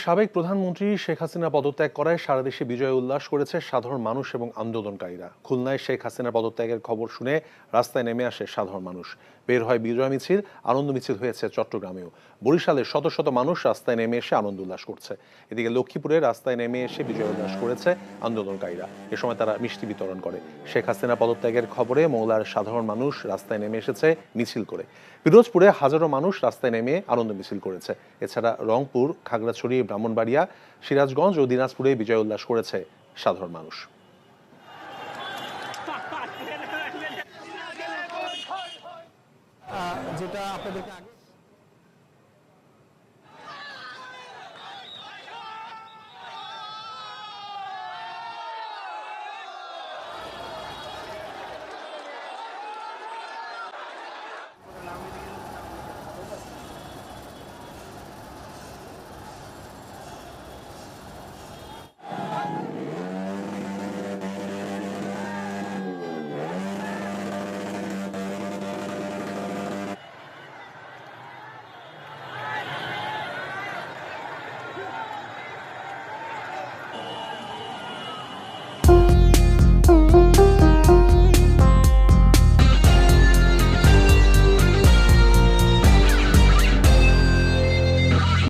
সাবেক প্রধানমন্ত্রী শেখ হাসিনা পদত্যাগ করায় সারা দেশে বিজয় উল্লাস করেছে সাধারণ মানুষ এবং আন্দোলনকারীরা। খুলনায় শেখ হাসিনা পদত্যাগের খবর শুনে রাস্তায় নেমে আসে সাধারণ মানুষ। বের হয় বিজয় মিছিল, আনন্দ মিছিল হয়েছে চট্টগ্রামেও। বরিশালে শত শত মানুষ রাস্তায় নেমে এসে আনন্দ উল্লাস করছে। এদিকে লক্ষ্মীপুরে রাস্তায় নেমে এসে বিজয় উল্লাস করেছে আন্দোলনকারীরা। এ সময় তারা মিষ্টি বিতরণ করে। শেখ হাসিনা পদত্যাগের খবরে মৌলার সাধারণ মানুষ রাস্তায় নেমে এসেছে মিছিল করে। পিরোজপুরে হাজারো মানুষ রাস্তায় নেমে আনন্দ মিছিল করেছে। এছাড়া রংপুর, খাগড়াছড়ি, ব্রাহ্মণবাড়িয়া, সিরাজগঞ্জ ও দিনাজপুরে বিজয় উল্লাস করেছে সাধারণ মানুষ। যেটা আপনাদেরকে